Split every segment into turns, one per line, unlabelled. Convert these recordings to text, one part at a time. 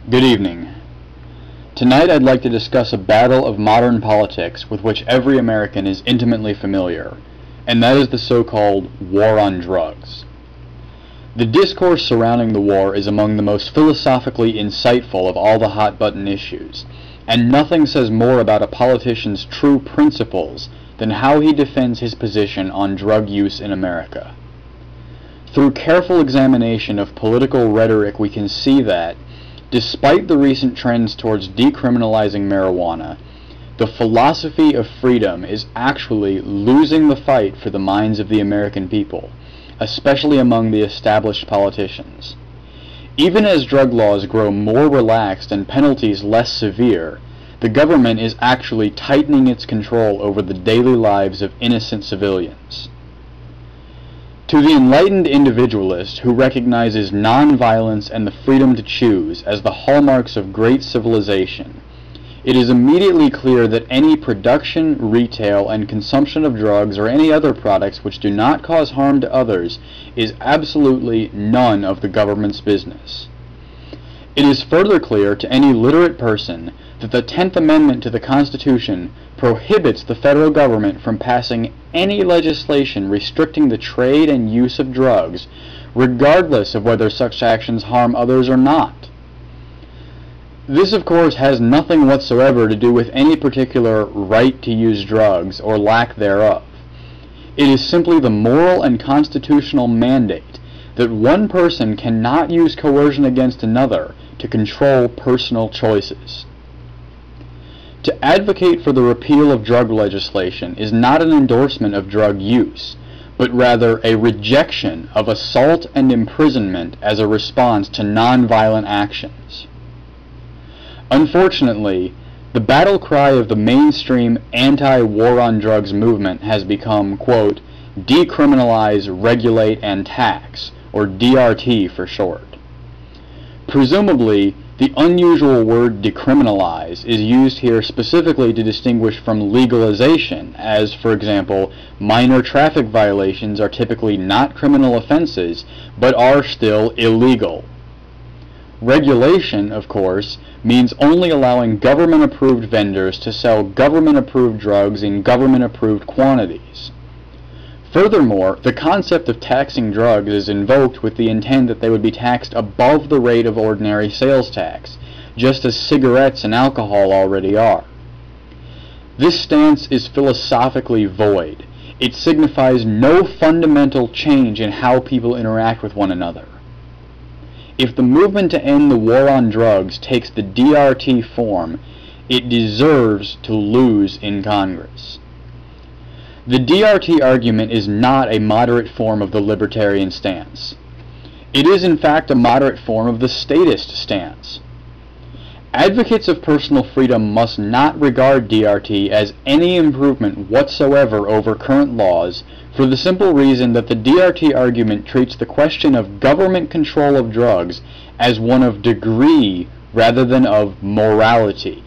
Good evening. Tonight I'd like to discuss a battle of modern politics with which every American is intimately familiar, and that is the so-called war on drugs. The discourse surrounding the war is among the most philosophically insightful of all the hot-button issues, and nothing says more about a politician's true principles than how he defends his position on drug use in America. Through careful examination of political rhetoric, we can see that, despite the recent trends towards decriminalizing marijuana, the philosophy of freedom is actually losing the fight for the minds of the American people, especially among the established politicians. Even as drug laws grow more relaxed and penalties less severe, the government is actually tightening its control over the daily lives of innocent civilians. To the enlightened individualist who recognizes nonviolence and the freedom to choose as the hallmarks of great civilization, it is immediately clear that any production, retail, and consumption of drugs or any other products which do not cause harm to others is absolutely none of the government's business. It is further clear to any literate person that the 10th Amendment to the Constitution prohibits the federal government from passing any legislation restricting the trade and use of drugs, regardless of whether such actions harm others or not. This, of course, has nothing whatsoever to do with any particular right to use drugs or lack thereof. It is simply the moral and constitutional mandate that one person cannot use coercion against another to control personal choices. To advocate for the repeal of drug legislation is not an endorsement of drug use, but rather a rejection of assault and imprisonment as a response to nonviolent actions. Unfortunately, the battle cry of the mainstream anti-war on drugs movement has become, quote, decriminalize, regulate, and tax, or DRT for short. Presumably, the unusual word decriminalize is used here specifically to distinguish from legalization, as, for example, minor traffic violations are typically not criminal offenses, but are still illegal. Regulation, of course, means only allowing government-approved vendors to sell government-approved drugs in government-approved quantities. Furthermore, the concept of taxing drugs is invoked with the intent that they would be taxed above the rate of ordinary sales tax, just as cigarettes and alcohol already are. This stance is philosophically void. It signifies no fundamental change in how people interact with one another. If the movement to end the war on drugs takes the DRT form, it deserves to lose in Congress. The DRT argument is not a moderate form of the libertarian stance. It is in fact a moderate form of the statist stance. Advocates of personal freedom must not regard DRT as any improvement whatsoever over current laws, for the simple reason that the DRT argument treats the question of government control of drugs as one of degree rather than of morality.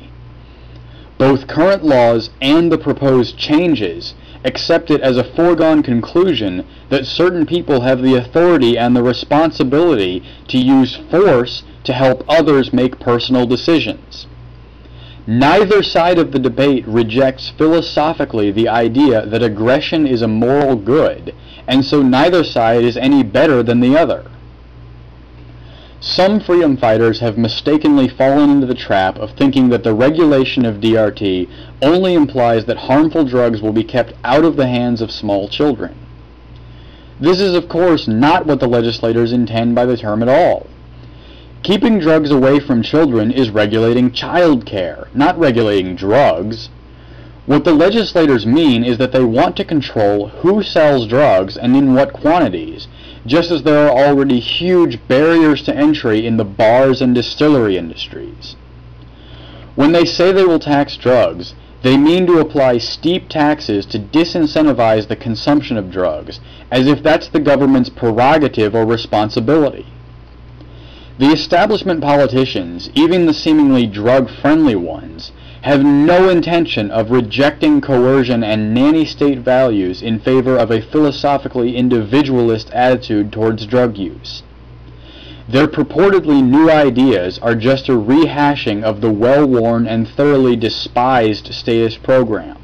Both current laws and the proposed changes accept it as a foregone conclusion that certain people have the authority and the responsibility to use force to help others make personal decisions. Neither side of the debate rejects philosophically the idea that aggression is a moral good, and so neither side is any better than the other. Some freedom fighters have mistakenly fallen into the trap of thinking that the regulation of DRT only implies that harmful drugs will be kept out of the hands of small children. This is, of course, not what the legislators intend by the term at all. Keeping drugs away from children is regulating child care, not regulating drugs. What the legislators mean is that they want to control who sells drugs and in what quantities, just as there are already huge barriers to entry in the bars and distillery industries. When they say they will tax drugs, they mean to apply steep taxes to disincentivize the consumption of drugs, as if that's the government's prerogative or responsibility. The establishment politicians, even the seemingly drug-friendly ones, have no intention of rejecting coercion and nanny-state values in favor of a philosophically individualist attitude towards drug use. Their purportedly new ideas are just a rehashing of the well-worn and thoroughly despised status program.